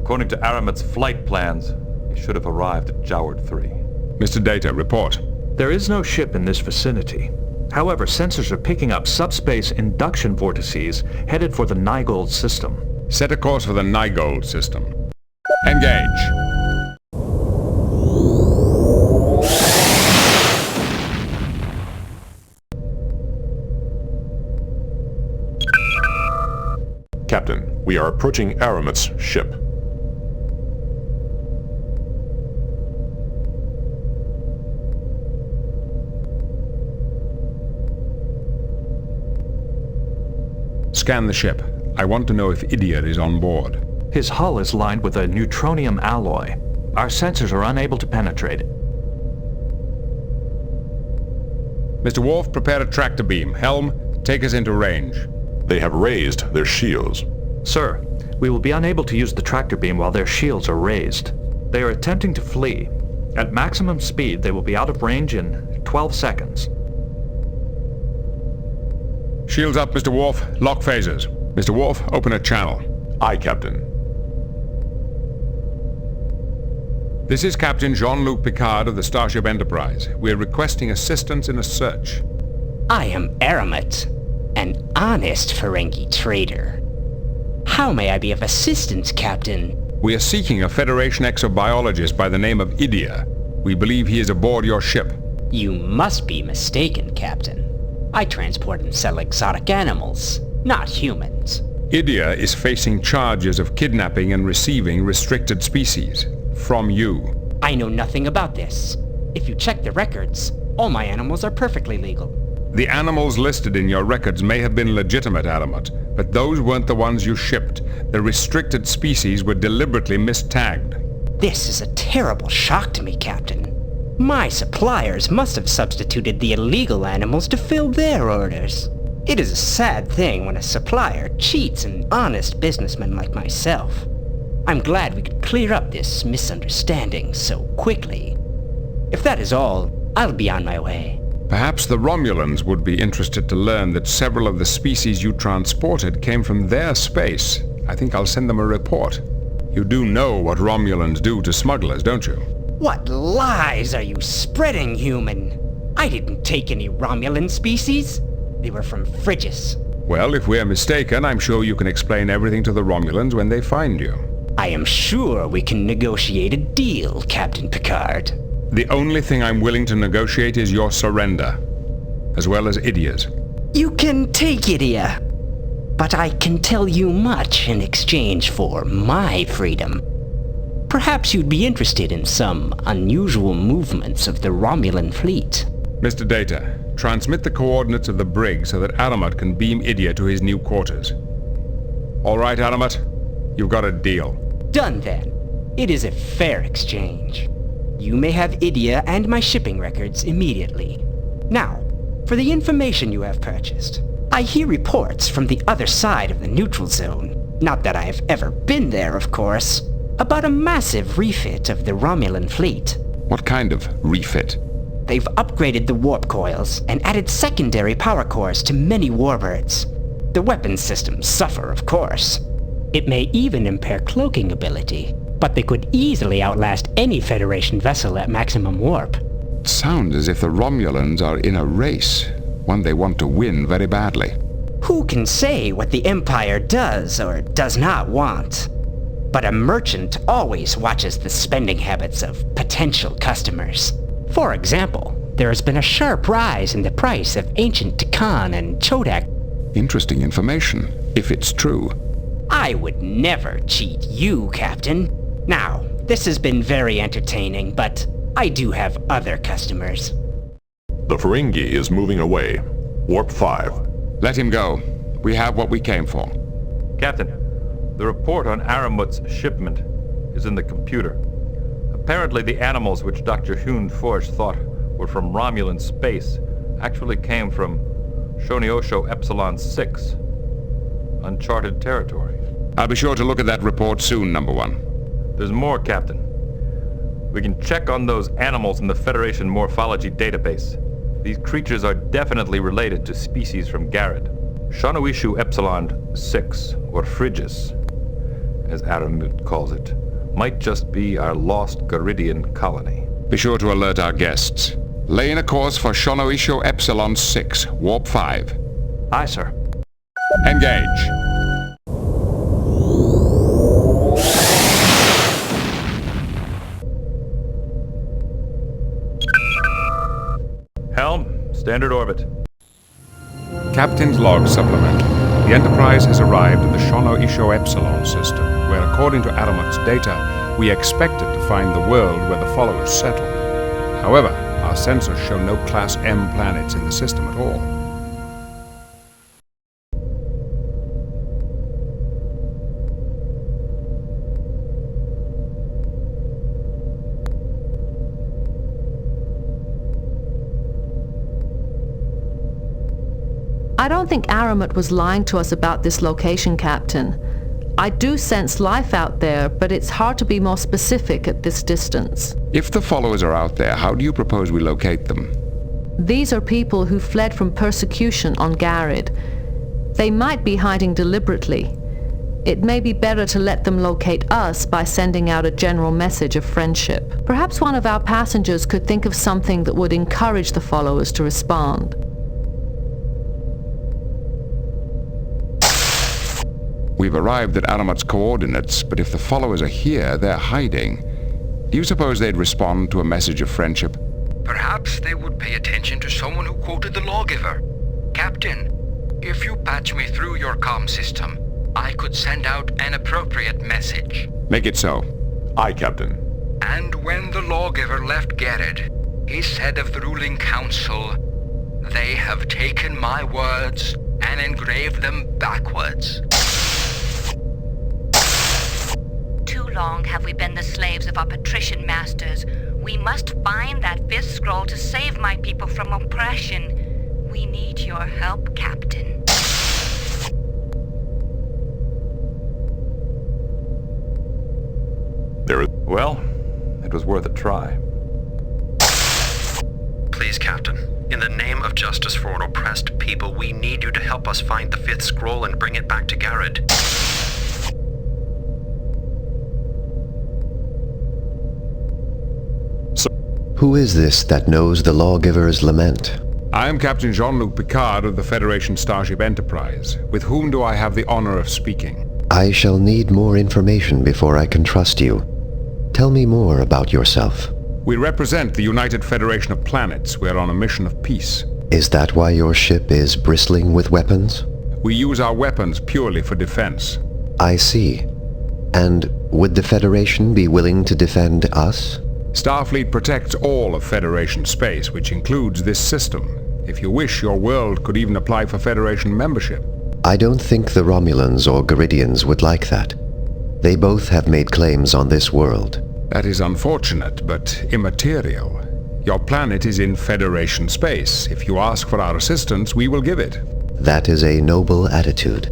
According to Aramit's flight plans, he should have arrived at Joward 3. Mr. Data, report. There is no ship in this vicinity. However, sensors are picking up subspace induction vortices headed for the Nygold system. Set a course for the Nygold system. Engage. Captain, we are approaching Aramit's ship. Scan the ship. I want to know if Idiot is on board. His hull is lined with a neutronium alloy. Our sensors are unable to penetrate it. Mr. Worf, prepare a tractor beam. Helm, take us into range. They have raised their shields. Sir, we will be unable to use the tractor beam while their shields are raised. They are attempting to flee. At maximum speed, they will be out of range in 12 seconds. Shields up, Mr. Worf. Lock phasers. Mr. Worf, open a channel. Aye, Captain. This is Captain Jean-Luc Picard of the Starship Enterprise. We are requesting assistance in a search. I am Aramit, an honest Ferengi trader. How may I be of assistance, Captain? We are seeking a Federation exobiologist by the name of Idia. We believe he is aboard your ship. You must be mistaken, Captain. I transport and sell exotic animals, not humans. Idia is facing charges of kidnapping and receiving restricted species. From you. I know nothing about this. If you check the records, all my animals are perfectly legal. The animals listed in your records may have been legitimate, Aramut, but those weren't the ones you shipped. The restricted species were deliberately mistagged. This is a terrible shock to me, Captain. My suppliers must have substituted the illegal animals to fill their orders. It is a sad thing when a supplier cheats an honest businessman like myself. I'm glad we could clear up this misunderstanding so quickly. If that is all, I'll be on my way. Perhaps the Romulans would be interested to learn that several of the species you transported came from their space. I think I'll send them a report. You do know what Romulans do to smugglers, don't you? What lies are you spreading, human? I didn't take any Romulan species. They were from Frigis. Well, if we're mistaken, I'm sure you can explain everything to the Romulans when they find you. I am sure we can negotiate a deal, Captain Picard. The only thing I'm willing to negotiate is your surrender, as well as Idia's. You can take Idia, but I can tell you much in exchange for my freedom. Perhaps you'd be interested in some unusual movements of the Romulan fleet. Mr. Data, transmit the coordinates of the brig so that Aramut can beam Idia to his new quarters. All right, Aramut, you've got a deal. Done then. It is a fair exchange. You may have Idia and my shipping records immediately. Now, for the information you have purchased. I hear reports from the other side of the neutral zone, not that I have ever been there, of course, about a massive refit of the Romulan fleet. What kind of refit? They've upgraded the warp coils and added secondary power cores to many warbirds. The weapons systems suffer, of course. It may even impair cloaking ability, but they could easily outlast any Federation vessel at maximum warp. It sounds as if the Romulans are in a race, one they want to win very badly. Who can say what the Empire does or does not want? But a merchant always watches the spending habits of potential customers. For example, there has been a sharp rise in the price of ancient Tikan and Chodak. Interesting information, if it's true. I would never cheat you, Captain. Now, this has been very entertaining, but I do have other customers. The Ferengi is moving away. Warp 5. Let him go. We have what we came for. Captain, the report on Aramut's shipment is in the computer. Apparently the animals which Dr. Hune Forge thought were from Romulan space actually came from Shoniosho Epsilon 6, uncharted territory. I'll be sure to look at that report soon, Number One. There's more, Captain. We can check on those animals in the Federation morphology database. These creatures are definitely related to species from Garrett. Shanoishu Epsilon 6, or Frigis. as Aramut calls it, might just be our lost Garidian colony. Be sure to alert our guests. Lay in a course for Shonoisho Epsilon 6, Warp 5. Aye, sir. Engage. Helm, standard orbit. Captain's log supplemental. The Enterprise has arrived at the Shonoisho Epsilon system, where according to Aramut's data, we expected to find the world where the followers settled. However, our sensors show no Class M planets in the system at all. I don't think Aramut was lying to us about this location, Captain. I do sense life out there, but it's hard to be more specific at this distance. If the followers are out there, how do you propose we locate them? These are people who fled from persecution on Garid. They might be hiding deliberately. It may be better to let them locate us by sending out a general message of friendship. Perhaps one of our passengers could think of something that would encourage the followers to respond. We've arrived at Aramut's coordinates, but if the followers are here, they're hiding. Do you suppose they'd respond to a message of friendship? Perhaps they would pay attention to someone who quoted the lawgiver. Captain, if you patch me through your comm system, I could send out an appropriate message. Make it so. Aye, Captain. And when the lawgiver left Garid, he said of the ruling council, "They have taken my words and engraved them backwards." Too long have we been the slaves of our patrician masters. We must find that fifth scroll to save my people from oppression. We need your help, Captain. Well, it was worth a try. Please, Captain. In the name of justice for an oppressed people, we need you to help us find the fifth scroll and bring it back to Garid. Who is this that knows the lawgiver's lament? I am Captain Jean-Luc Picard of the Federation Starship Enterprise. With whom do I have the honor of speaking? I shall need more information before I can trust you. Tell me more about yourself. We represent the United Federation of Planets. We're on a mission of peace. Is that why your ship is bristling with weapons? We use our weapons purely for defense. I see. And would the Federation be willing to defend us? Starfleet protects all of Federation space, which includes this system. If you wish, your world could even apply for Federation membership. I don't think the Romulans or Garidians would like that. They both have made claims on this world. That is unfortunate, but immaterial. Your planet is in Federation space. If you ask for our assistance, we will give it. That is a noble attitude.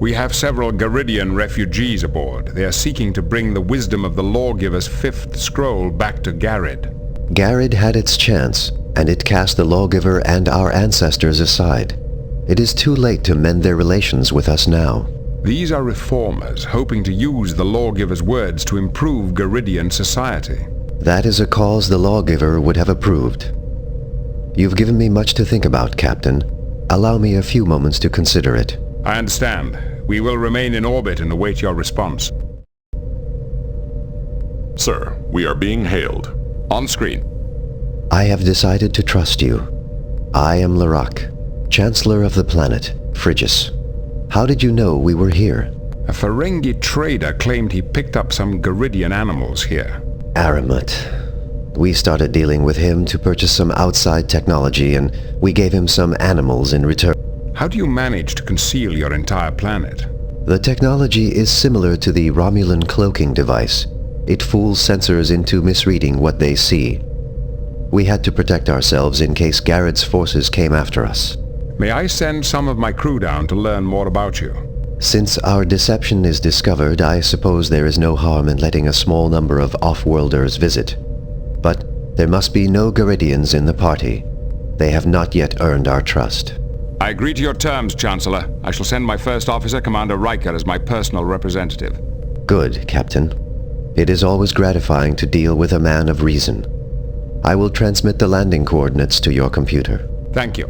We have several Garidian refugees aboard. They are seeking to bring the wisdom of the lawgiver's fifth scroll back to Garid. Garid had its chance, and it cast the lawgiver and our ancestors aside. It is too late to mend their relations with us now. These are reformers, hoping to use the lawgiver's words to improve Garidian society. That is a cause the lawgiver would have approved. You've given me much to think about, Captain. Allow me a few moments to consider it. I understand. We will remain in orbit and await your response. Sir, we are being hailed. On screen. I have decided to trust you. I am Larac, Chancellor of the planet, Frigis. How did you know we were here? A Ferengi trader claimed he picked up some Garidian animals here. Aramut. We started dealing with him to purchase some outside technology, and we gave him some animals in return. How do you manage to conceal your entire planet? The technology is similar to the Romulan cloaking device. It fools sensors into misreading what they see. We had to protect ourselves in case Garid's forces came after us. May I send some of my crew down to learn more about you? Since our deception is discovered, I suppose there is no harm in letting a small number of off-worlders visit. But there must be no Garidians in the party. They have not yet earned our trust. I agree to your terms, Chancellor. I shall send my first officer, Commander Riker, as my personal representative. Good, Captain. It is always gratifying to deal with a man of reason. I will transmit the landing coordinates to your computer. Thank you.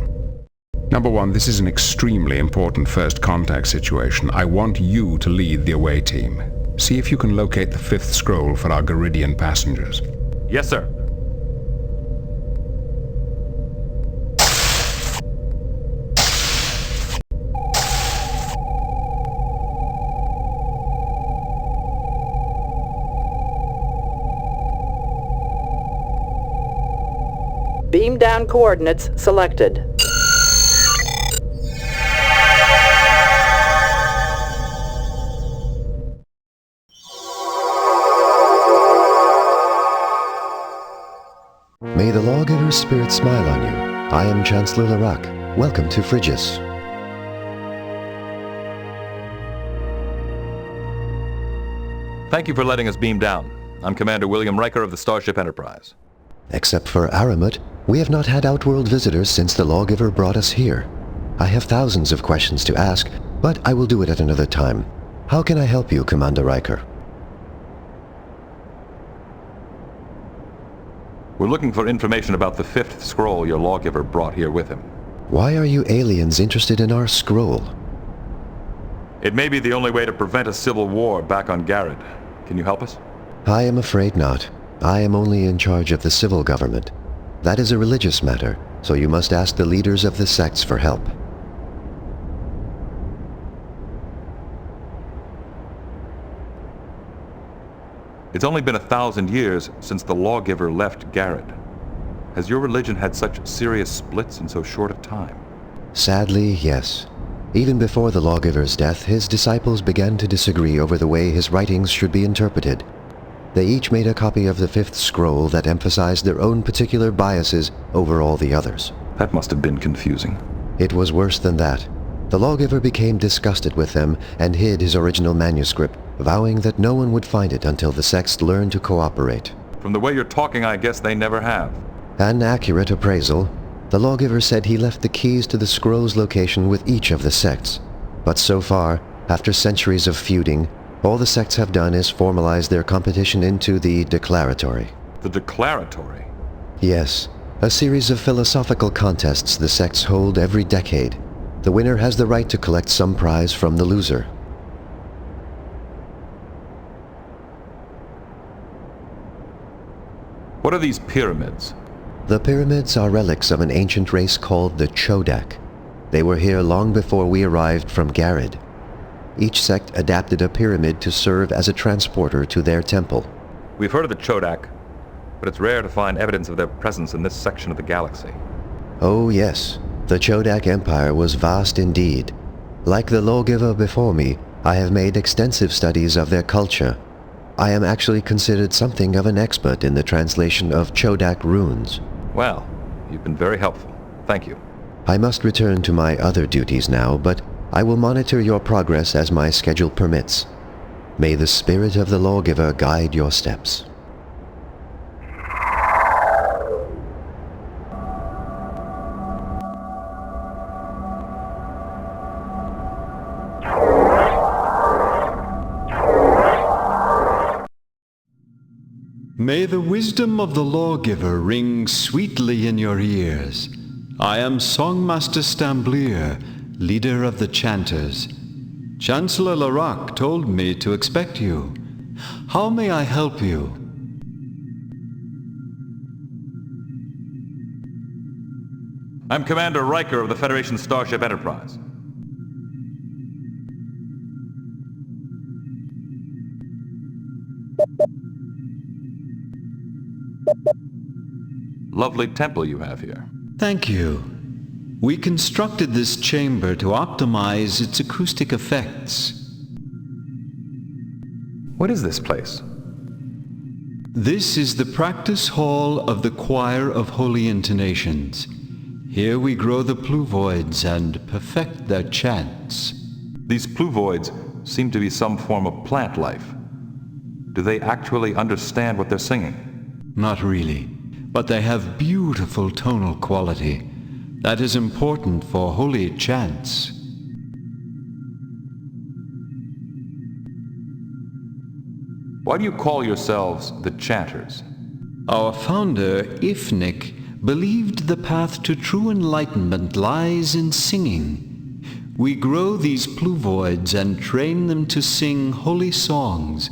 Number one, this is an extremely important first contact situation. I want you to lead the away team. See if you can locate the fifth scroll for our Garidian passengers. Yes, sir. Beam down coordinates selected. May the lawgiver's spirit smile on you. I am Chancellor Larac. Welcome to Frigis. Thank you for letting us beam down. I'm Commander William Riker of the Starship Enterprise. Except for Aramut, we have not had outworld visitors since the lawgiver brought us here. I have thousands of questions to ask, but I will do it at another time. How can I help you, Commander Riker? We're looking for information about the fifth scroll your lawgiver brought here with him. Why are you aliens interested in our scroll? It may be the only way to prevent a civil war back on Garrod. Can you help us? I am afraid not. I am only in charge of the civil government. That is a religious matter, so you must ask the leaders of the sects for help. It's only been 1,000 years since the lawgiver left Garrod. Has your religion had such serious splits in so short a time? Sadly, yes. Even before the lawgiver's death, his disciples began to disagree over the way his writings should be interpreted. They each made a copy of the fifth scroll that emphasized their own particular biases over all the others. That must have been confusing. It was worse than that. The lawgiver became disgusted with them and hid his original manuscript, vowing that no one would find it until the sects learned to cooperate. From the way you're talking, I guess they never have. An accurate appraisal. The lawgiver said he left the keys to the scroll's location with each of the sects. But so far, after centuries of feuding, all the sects have done is formalize their competition into the Declaratory. The Declaratory? Yes, a series of philosophical contests the sects hold every decade. The winner has the right to collect some prize from the loser. What are these pyramids? The pyramids are relics of an ancient race called the Chodak. They were here long before we arrived from Garrod. Each sect adapted a pyramid to serve as a transporter to their temple. We've heard of the Chodak, but it's rare to find evidence of their presence in this section of the galaxy. Oh yes, the Chodak Empire was vast indeed. Like the lawgiver before me, I have made extensive studies of their culture. I am actually considered something of an expert in the translation of Chodak runes. Well, you've been very helpful. Thank you. I must return to my other duties now, but I will monitor your progress as my schedule permits. May the spirit of the lawgiver guide your steps. May the wisdom of the lawgiver ring sweetly in your ears. I am Songmaster Stamblier, leader of the chanters. Chancellor Larac told me to expect you. How may I help you? I'm Commander Riker of the Federation Starship Enterprise. Lovely temple you have here. Thank you. We constructed this chamber to optimize its acoustic effects. What is this place? This is the practice hall of the Choir of Holy Intonations. Here we grow the pluvoids and perfect their chants. These pluvoids seem to be some form of plant life. Do they actually understand what they're singing? Not really, but they have beautiful tonal quality. That is important for holy chants. Why do you call yourselves the Chanters? Our founder, Ifnik, believed the path to true enlightenment lies in singing. We grow these pluvoids and train them to sing holy songs.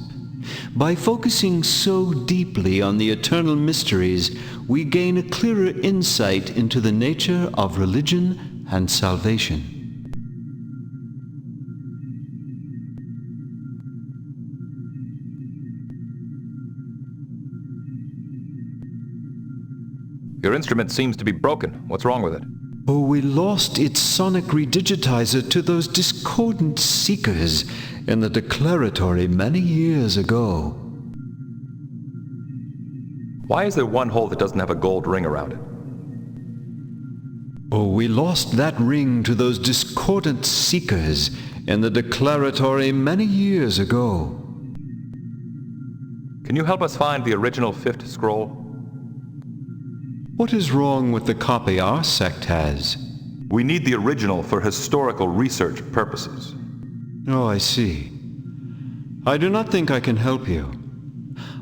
By focusing so deeply on the eternal mysteries, we gain a clearer insight into the nature of religion and salvation. Your instrument seems to be broken. What's wrong with it? Oh, we lost its sonic redigitizer to those discordant seekers in the declaratory many years ago. Why is there one hole that doesn't have a gold ring around it? Oh, we lost that ring to those discordant seekers in the declaratory many years ago. Can you help us find the original fifth scroll? What is wrong with the copy our sect has? We need the original for historical research purposes. Oh, I see. I do not think I can help you.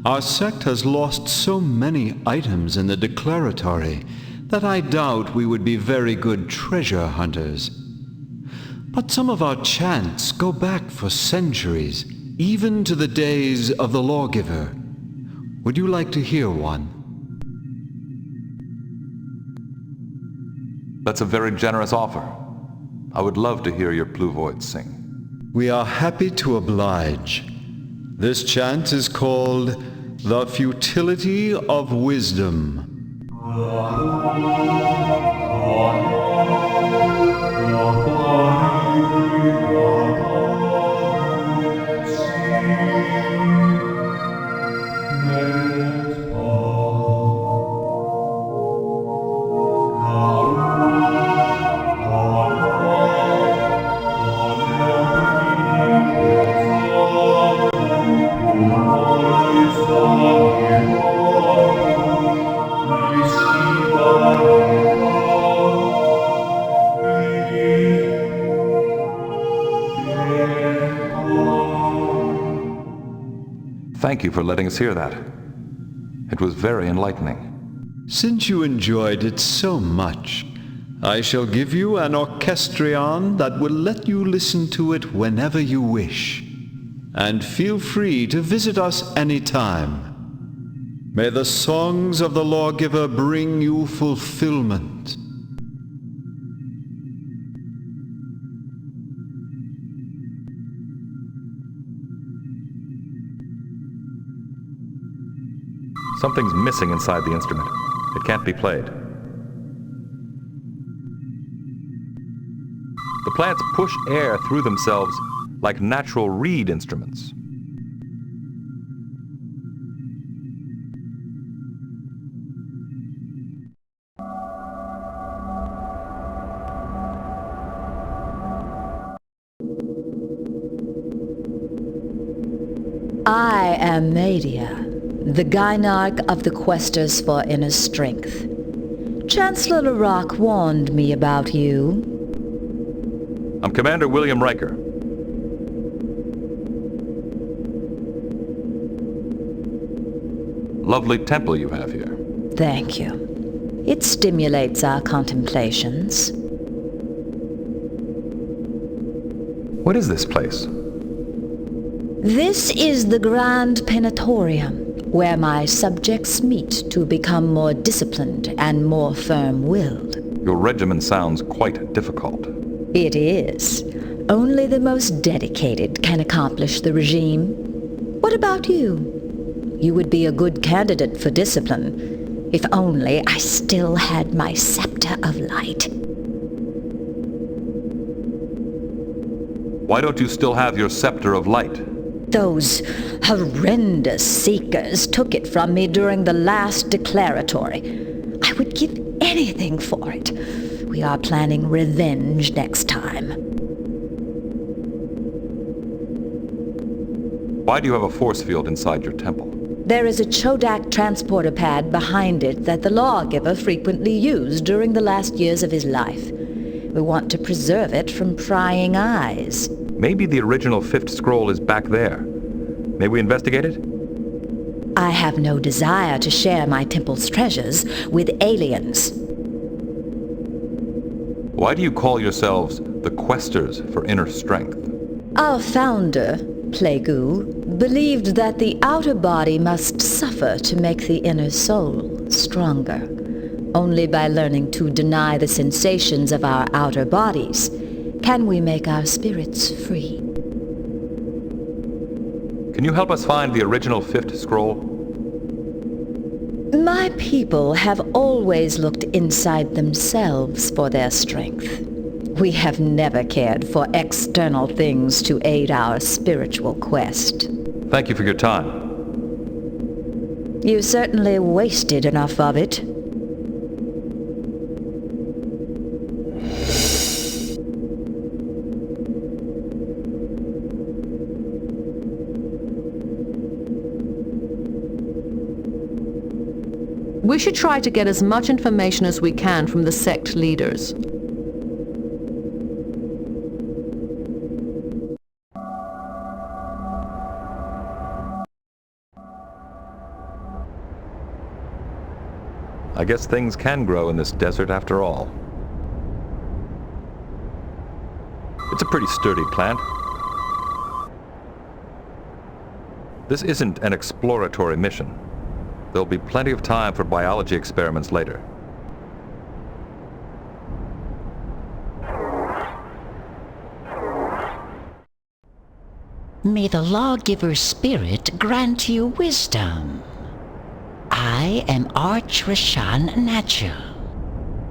Our sect has lost so many items in the declaratory that I doubt we would be very good treasure hunters. But some of our chants go back for centuries, even to the days of the lawgiver. Would you like to hear one? That's a very generous offer. I would love to hear your pluvoids sing. We are happy to oblige. This chant is called The Futility of Wisdom. Thank you for letting us hear that. It was very enlightening. Since you enjoyed it so much, I shall give you an orchestrion that will let you listen to it whenever you wish. And feel free to visit us any time. May the songs of the lawgiver bring you fulfillment. Something's missing inside the instrument. It can't be played. The plants push air through themselves like natural reed instruments. I am Media, the Gynarch of the Questers for Inner Strength. Chancellor Larock warned me about you. I'm Commander William Riker. Lovely temple you have here. Thank you. It stimulates our contemplations. What is this place? This is the Grand Penatorium, where my subjects meet to become more disciplined and more firm-willed. Your regimen sounds quite difficult. It is. Only the most dedicated can accomplish the regime. What about you? You would be a good candidate for discipline, if only I still had my scepter of light. Why don't you still have your scepter of light? Those horrendous seekers took it from me during the last declaratory. I would give anything for it. We are planning revenge next time. Why do you have a force field inside your temple? There is a Chodak transporter pad behind it that the lawgiver frequently used during the last years of his life. We want to preserve it from prying eyes. Maybe the original fifth scroll is back there. May we investigate it? I have no desire to share my temple's treasures with aliens. Why do you call yourselves the Questers for Inner Strength? Our founder, Plagu, believed that the outer body must suffer to make the inner soul stronger. Only by learning to deny the sensations of our outer bodies can we make our spirits free. Can you help us find the original fifth scroll? My people have always looked inside themselves for their strength. We have never cared for external things to aid our spiritual quest. Thank you for your time. You certainly wasted enough of it. We should try to get as much information as we can from the sect leaders. I guess things can grow in this desert after all. It's a pretty sturdy plant. This isn't an exploratory mission. There'll be plenty of time for biology experiments later. May the lawgiver's spirit grant you wisdom. I am Arch-Rashan Natchel,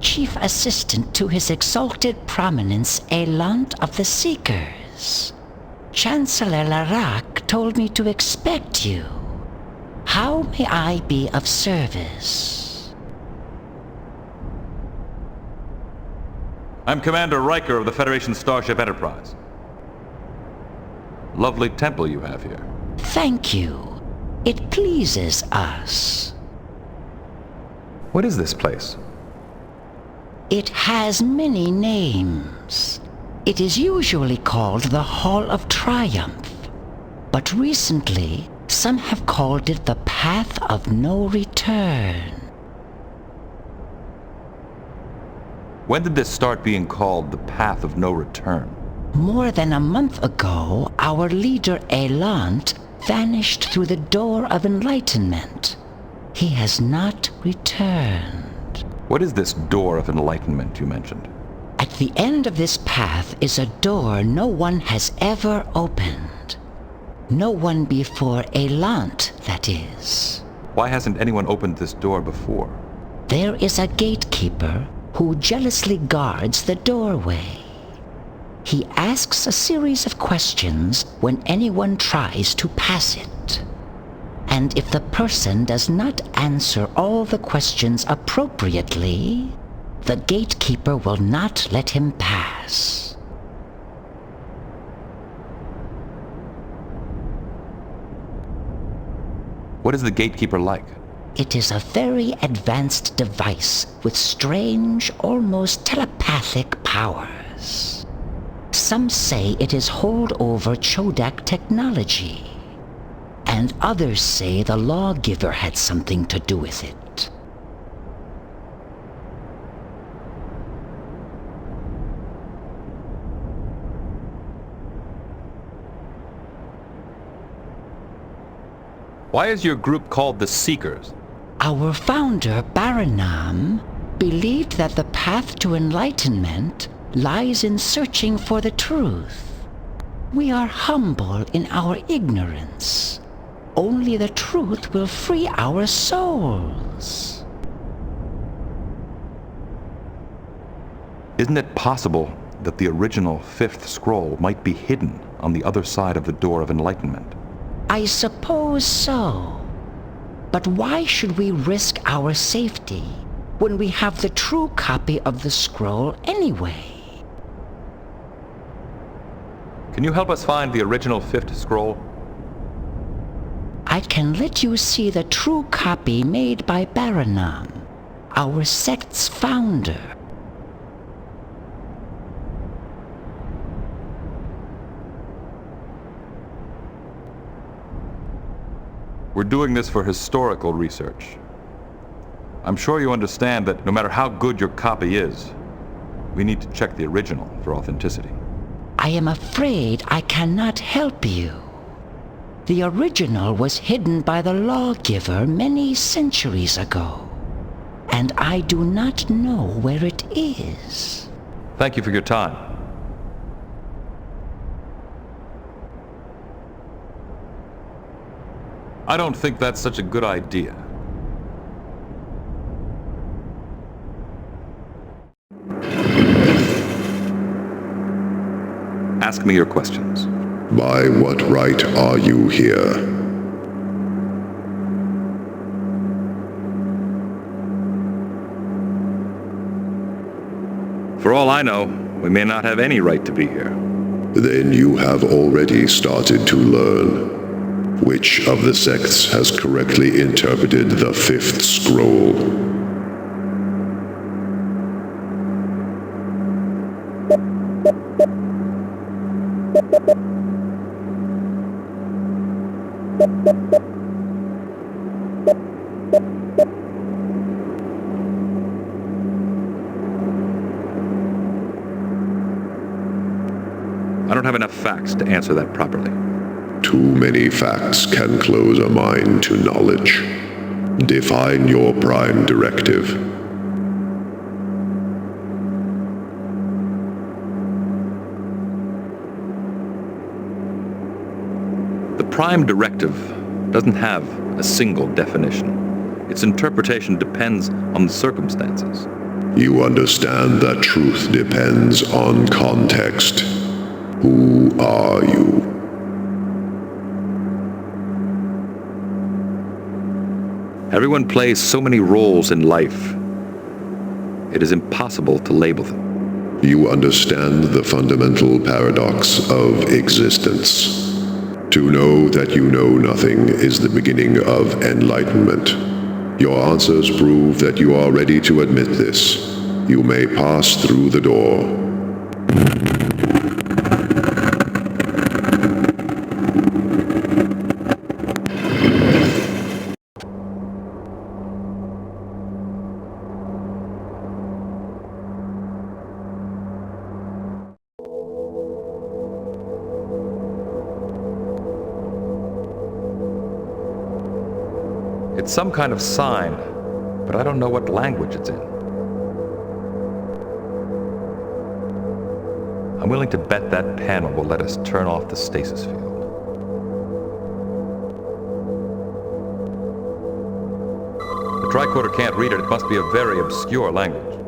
Chief Assistant to His Exalted Prominence Elant of the Seekers. Chancellor Larak told me to expect you. How may I be of service? I'm Commander Riker of the Federation Starship Enterprise. Lovely temple you have here. Thank you. It pleases us. What is this place? It has many names. It is usually called the Hall of Triumph, but recently some have called it the Path of No Return. When did this start being called the Path of No Return? More than a month ago, our leader Elant vanished through the Door of Enlightenment. He has not returned. What is this Door of Enlightenment you mentioned? At the end of this path is a door no one has ever opened. No one before Elant, that is. Why hasn't anyone opened this door before? There is a gatekeeper who jealously guards the doorway. He asks a series of questions when anyone tries to pass it. And if the person does not answer all the questions appropriately, the gatekeeper will not let him pass. What is the gatekeeper like? It is a very advanced device with strange, almost telepathic powers. Some say it is holdover Chodak technology, and others say the lawgiver had something to do with it. Why is your group called the Seekers? Our founder, Baranam, believed that the path to enlightenment lies in searching for the truth. We are humble in our ignorance. Only the truth will free our souls. Isn't it possible that the original fifth scroll might be hidden on the other side of the Door of Enlightenment? I suppose so. But why should we risk our safety when we have the true copy of the scroll anyway? Can you help us find the original fifth scroll? I can let you see the true copy made by Baranon, our sect's founder. We're doing this for historical research. I'm sure you understand that no matter how good your copy is, we need to check the original for authenticity. I am afraid I cannot help you. The original was hidden by the lawgiver many centuries ago, and I do not know where it is. Thank you for your time. I don't think that's such a good idea. Ask me your questions. By what right are you here? For all I know, we may not have any right to be here. Then you have already started to learn. Which of the sects has correctly interpreted the fifth scroll? I don't have enough facts to answer that properly. Too many facts can close a mind to knowledge. Define your prime directive. The prime directive doesn't have a single definition. Its interpretation depends on the circumstances. You understand that truth depends on context. Who are you? Everyone plays so many roles in life. It is impossible to label them. You understand the fundamental paradox of existence. To know that you know nothing is the beginning of enlightenment. Your answers prove that you are ready to admit this. You may pass through the door. It's some kind of sign, but I don't know what language it's in. I'm willing to bet that panel will let us turn off the stasis field. The tricorder can't read it. It must be a very obscure language.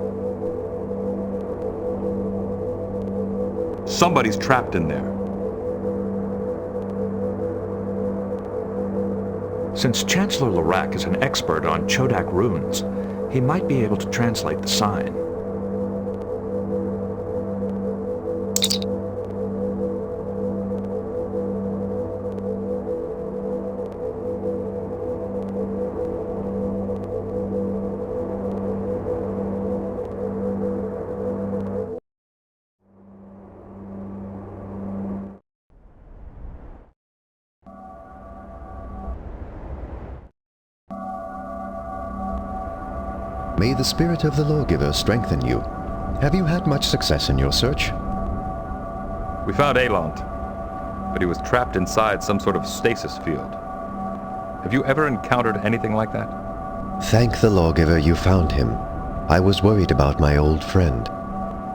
Somebody's trapped in there. Since Chancellor Larac is an expert on Chodak runes, he might be able to translate the sign. May the spirit of the lawgiver strengthen you. Have you had much success in your search? We found Elant, but he was trapped inside some sort of stasis field. Have you ever encountered anything like that? Thank the lawgiver you found him. I was worried about my old friend.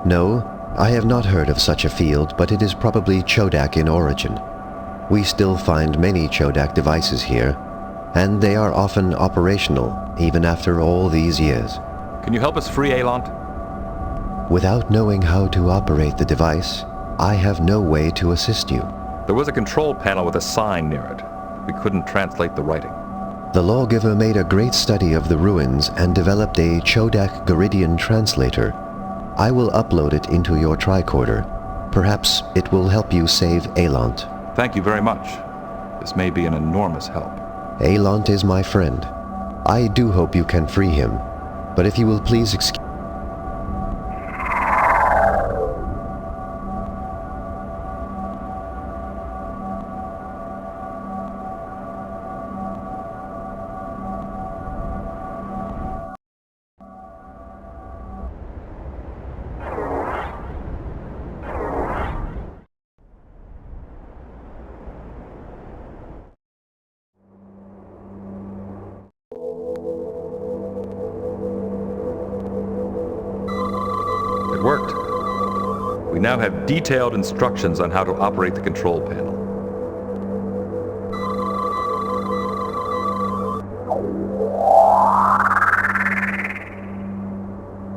No, I have not heard of such a field, but it is probably Chodak in origin. We still find many Chodak devices here, and they are often operational, even after all these years. Can you help us free Elant? Without knowing how to operate the device, I have no way to assist you. There was a control panel with a sign near it. We couldn't translate the writing. The lawgiver made a great study of the ruins and developed a Chodak Garidian translator. I will upload it into your tricorder. Perhaps it will help you save Elant. Thank you very much. This may be an enormous help. Aelant is my friend. I do hope you can free him, but if you will please excuse... It worked. We now have detailed instructions on how to operate the control panel.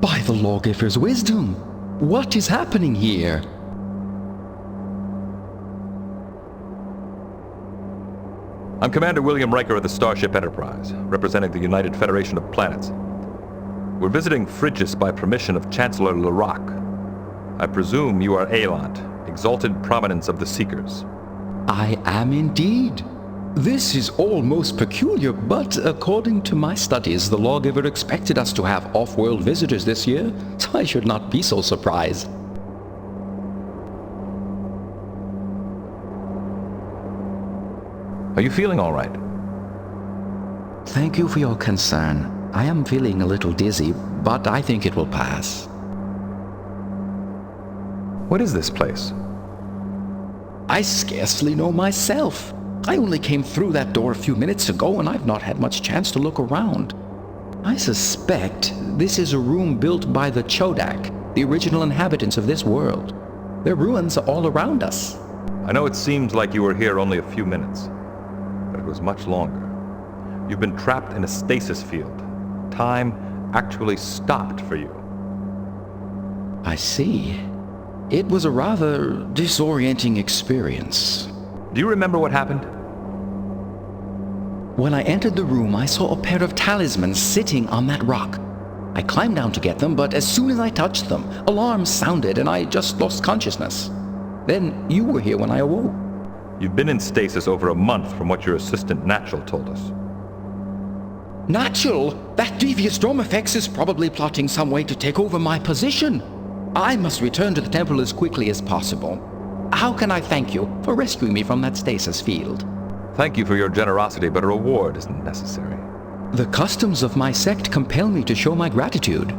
By the lawgiver's wisdom, what is happening here? I'm Commander William Riker of the Starship Enterprise, representing the United Federation of Planets. We're visiting Frigis by permission of Chancellor Larac. I presume you are Aelant, exalted prominence of the Seekers. I am indeed. This is all most peculiar, but according to my studies, the lawgiver expected us to have off-world visitors this year, so I should not be so surprised. Are you feeling all right? Thank you for your concern. I am feeling a little dizzy, but I think it will pass. What is this place? I scarcely know myself. I only came through that door a few minutes ago, and I've not had much chance to look around. I suspect this is a room built by the Chodak, the original inhabitants of this world. Their ruins are all around us. I know it seems like you were here only a few minutes, but it was much longer. You've been trapped in a stasis field. Time actually stopped for you. I see. It was a rather disorienting experience. Do you remember what happened? When I entered the room, I saw a pair of talismans sitting on that rock. I climbed down to get them, but as soon as I touched them, alarms sounded and I just lost consciousness. Then you were here when I awoke. You've been in stasis over a month from what your assistant Natural told us. Natural? That devious Dromefex is probably plotting some way to take over my position. I must return to the temple as quickly as possible. How can I thank you for rescuing me from that stasis field? Thank you for your generosity, but a reward isn't necessary. The customs of my sect compel me to show my gratitude.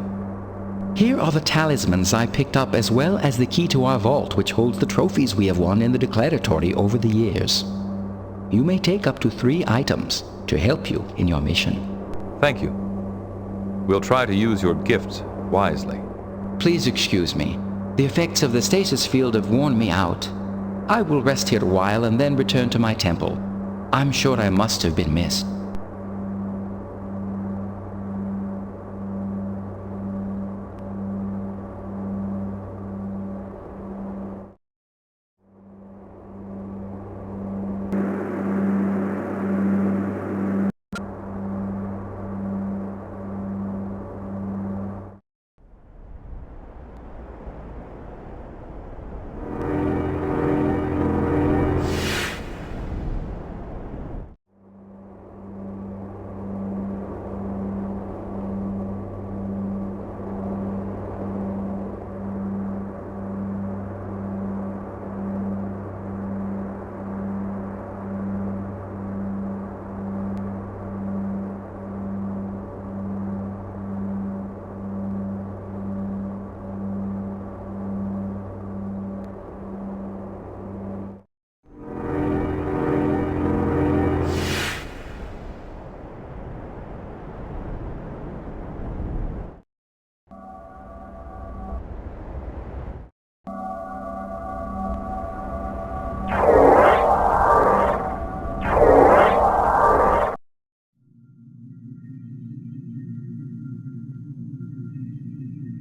Here are the talismans I picked up, as well as the key to our vault, which holds the trophies we have won in the declaratory over the years. You may take up to 3 items to help you in your mission. Thank you. We'll try to use your gifts wisely. Please excuse me. The effects of the stasis field have worn me out. I will rest here a while and then return to my temple. I'm sure I must have been missed.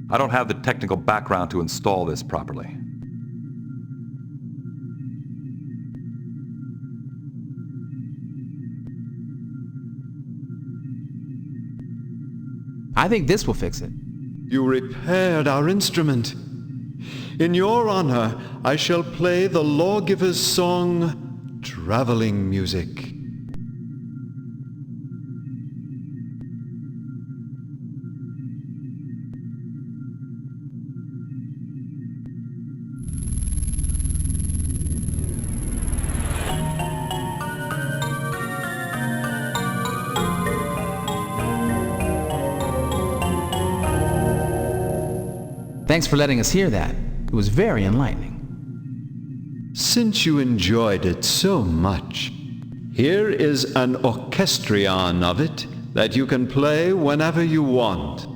I don't have the technical background to install this properly. I think this will fix it. You repaired our instrument. In your honor, I shall play the lawgiver's song, Traveling Music. Thanks for letting us hear that. It was very enlightening. Since you enjoyed it so much, here is an orchestrion of it that you can play whenever you want.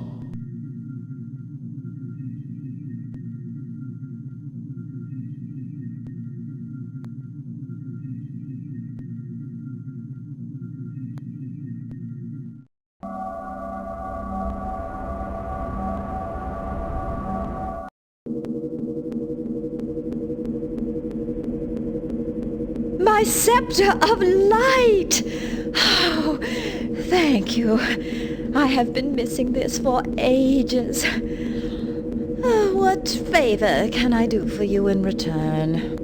My scepter of light! Oh, thank you. I have been missing this for ages. What favor can I do for you in return?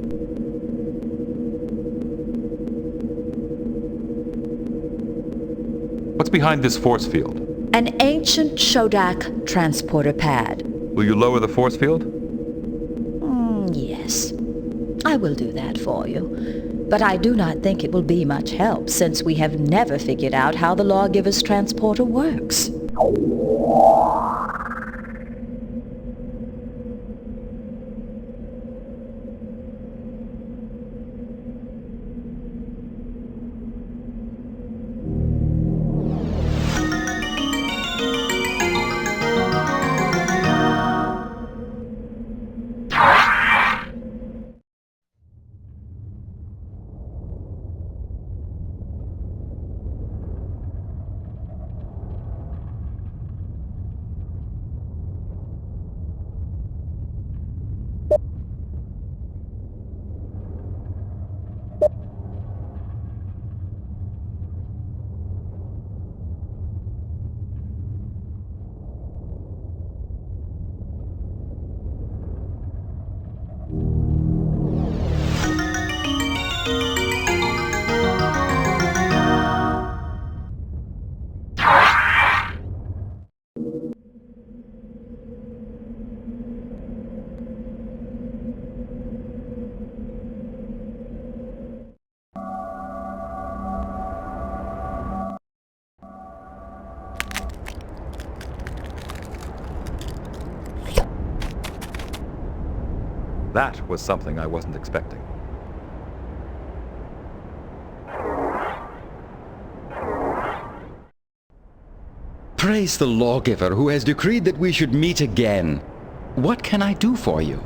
What's behind this force field? An ancient Shodak transporter pad. Will you lower the force field? Yes. I will do that for you. But I do not think it will be much help, since we have never figured out how the Lawgiver's transporter works. That was something I wasn't expecting. Praise the Lawgiver who has decreed that we should meet again. What can I do for you?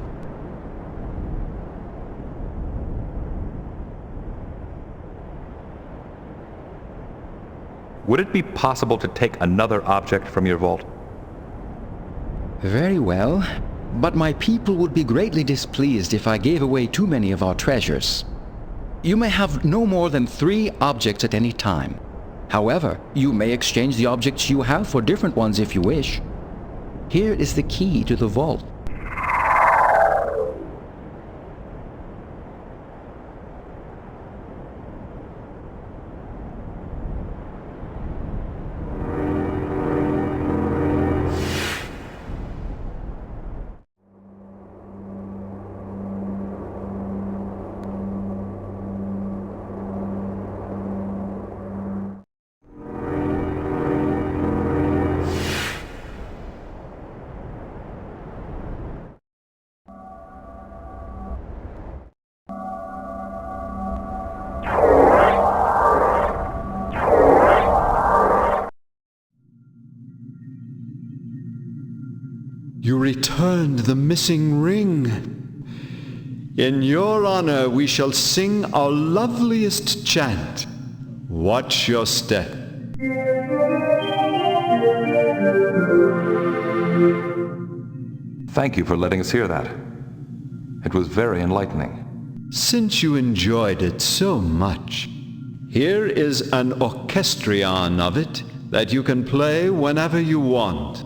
Would it be possible to take another object from your vault? Very well, but my people would be greatly displeased if I gave away too many of our treasures. You may have no more than 3 objects at any time. However, you may exchange the objects you have for different ones if you wish. Here is the key to the vault. You returned the missing ring. In your honor, we shall sing our loveliest chant. Watch your step. Thank you for letting us hear that. It was very enlightening. Since you enjoyed it so much, here is an orchestrion of it that you can play whenever you want.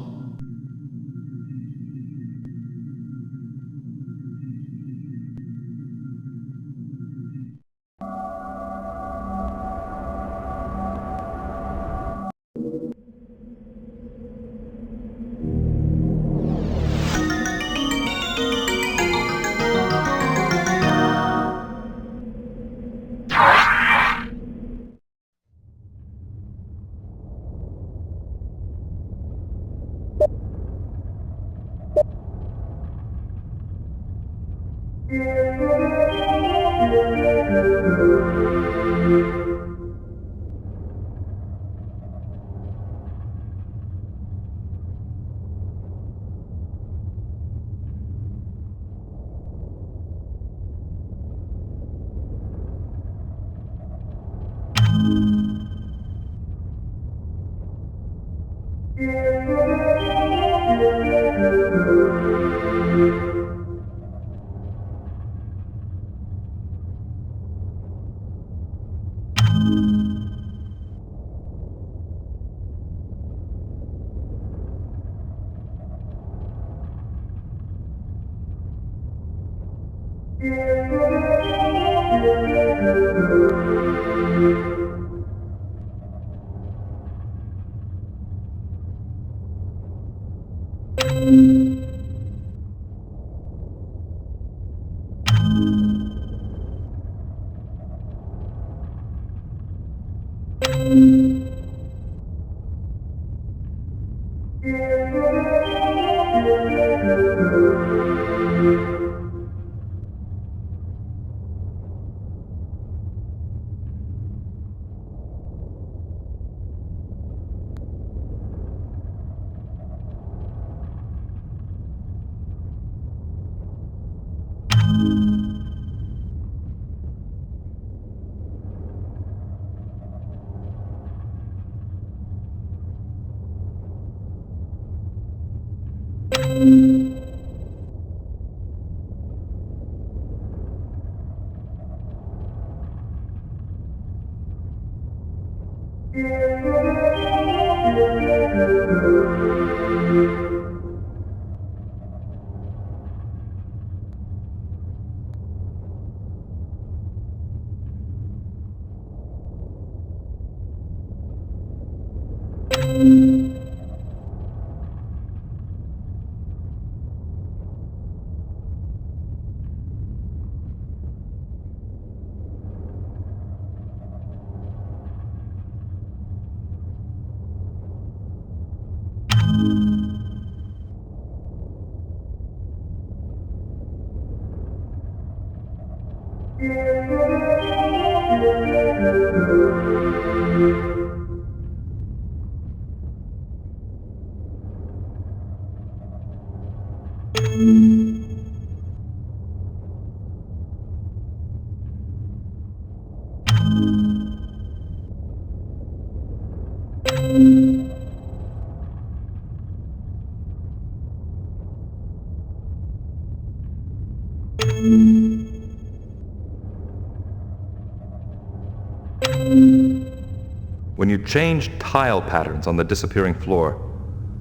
When you change tile patterns on the disappearing floor,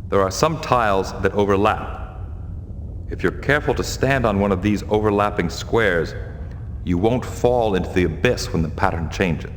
there are some tiles that overlap. If you're careful to stand on one of these overlapping squares, you won't fall into the abyss when the pattern changes.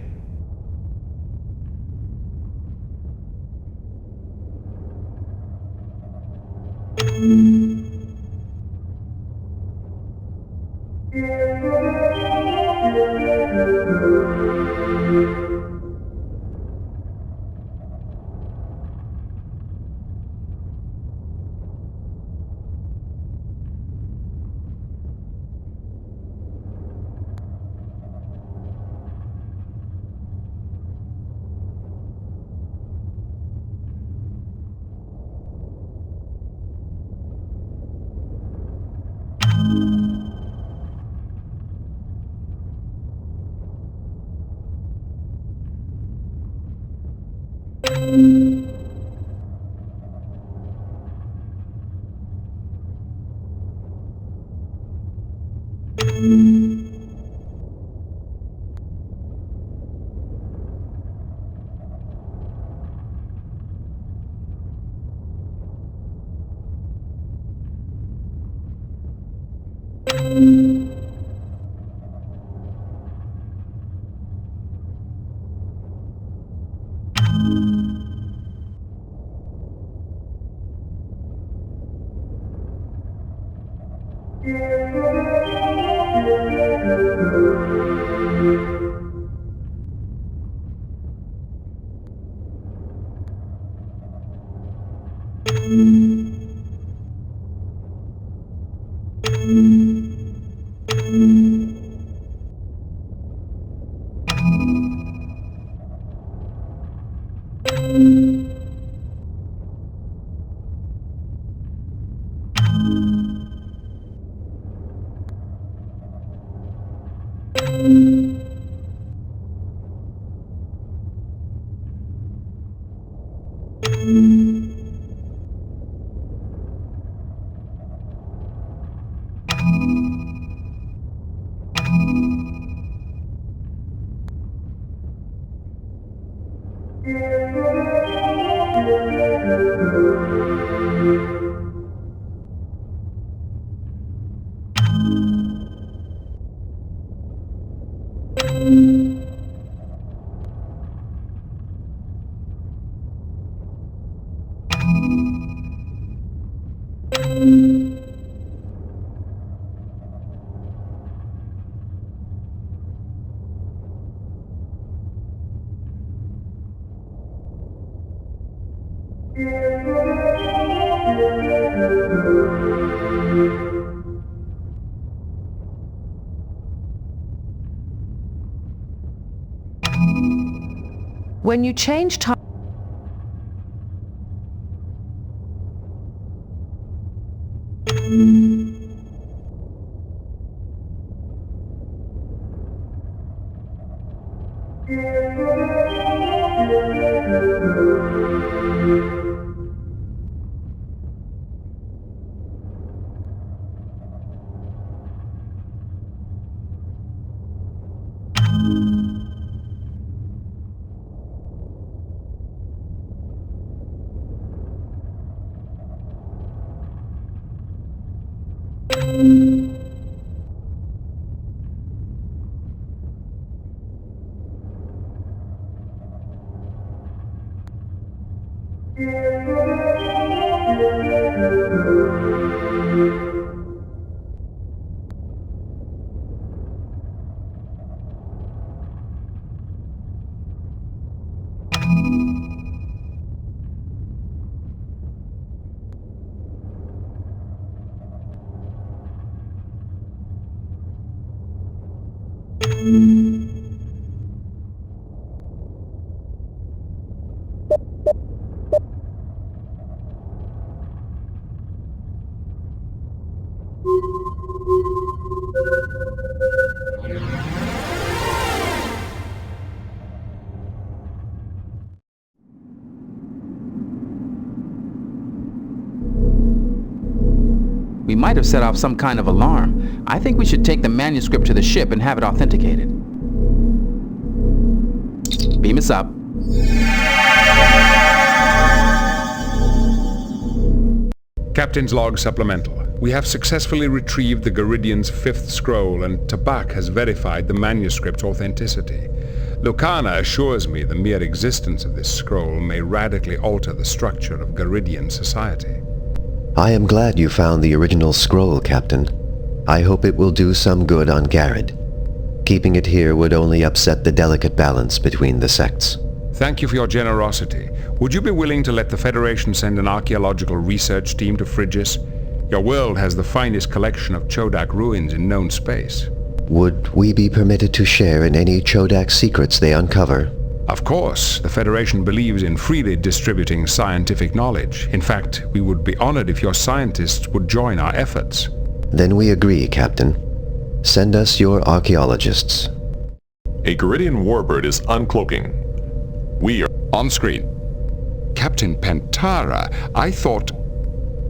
When you change time... We might have set off some kind of alarm. I think we should take the manuscript to the ship and have it authenticated. Beam us up. Captain's log supplemental. We have successfully retrieved the Garidian's 5th scroll, and Tabak has verified the manuscript's authenticity. Lucana assures me the mere existence of this scroll may radically alter the structure of Garidian society. I am glad you found the original scroll, Captain. I hope it will do some good on Garrod. Keeping it here would only upset the delicate balance between the sects. Thank you for your generosity. Would you be willing to let the Federation send an archaeological research team to Frigis? Your world has the finest collection of Chodak ruins in known space. Would we be permitted to share in any Chodak secrets they uncover? Of course. The Federation believes in freely distributing scientific knowledge. In fact, we would be honored if your scientists would join our efforts. Then we agree, Captain. Send us your archaeologists. A Garidian warbird is uncloaking. We are... On screen. Captain Pentara, I thought...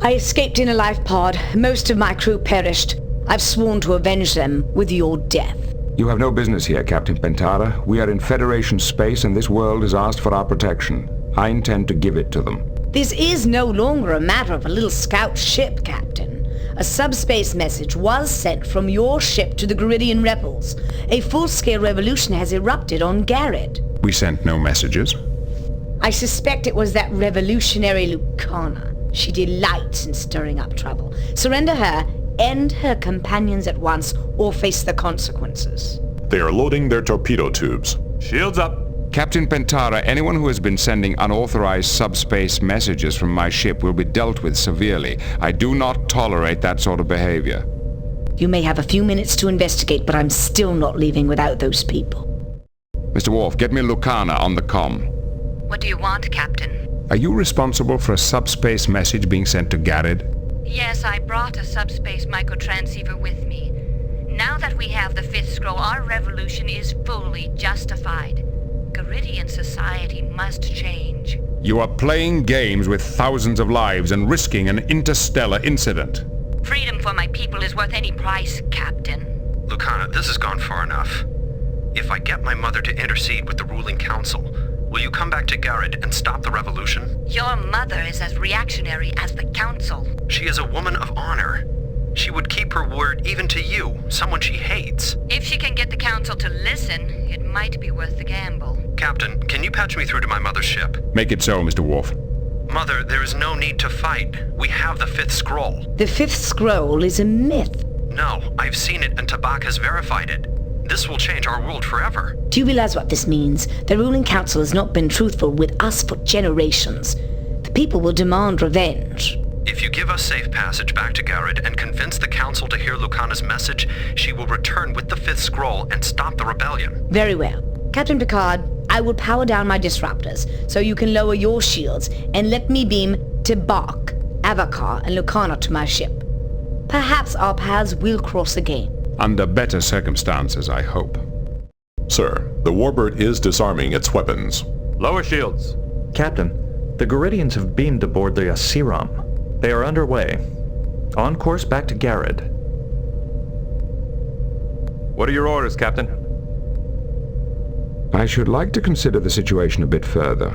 I escaped in a life pod. Most of my crew perished. I've sworn to avenge them with your death. You have no business here, Captain Pentara. We are in Federation space and this world has asked for our protection. I intend to give it to them. This is no longer a matter of a little scout ship, Captain. A subspace message was sent from your ship to the Garidian rebels. A full-scale revolution has erupted on Garrod. We sent no messages. I suspect it was that revolutionary Lucana. She delights in stirring up trouble. Surrender her, end her companions at once, or face the consequences. They are loading their torpedo tubes. Shields up. Captain Pentara, anyone who has been sending unauthorized subspace messages from my ship will be dealt with severely. I do not tolerate that sort of behavior. You may have a few minutes to investigate, but I'm still not leaving without those people. Mr. Worf, get me Lucana on the comm. What do you want, Captain? Are you responsible for a subspace message being sent to Garrod? Yes, I brought a subspace microtransceiver with me. Now that we have the 5th scroll, our revolution is fully justified. Garidian society must change. You are playing games with thousands of lives and risking an interstellar incident. Freedom for my people is worth any price, Captain. Lucana, this has gone far enough. If I get my mother to intercede with the ruling council, will you come back to Garrod and stop the revolution? Your mother is as reactionary as the council. She is a woman of honor. She would keep her word even to you, someone she hates. If she can get the council to listen, it might be worth the gamble. Captain, can you patch me through to my mother's ship? Make it so, Mr. Worf. Mother, there is no need to fight. We have the fifth scroll. The fifth scroll is a myth. No, I've seen it and Tabak has verified it. This will change our world forever. Do you realize what this means? The ruling council has not been truthful with us for generations. The people will demand revenge. If you give us safe passage back to Garrod and convince the council to hear Lucana's message, she will return with the fifth scroll and stop the rebellion. Very well. Captain Picard, I will power down my disruptors so you can lower your shields and let me beam Tabak, Avakar, and Lucana to my ship. Perhaps our paths will cross again. Under better circumstances, I hope. Sir, the Warbird is disarming its weapons. Lower shields. Captain, the Garidians have beamed aboard the Asiram. They are underway. On course back to Garrod. What are your orders, Captain? I should like to consider the situation a bit further.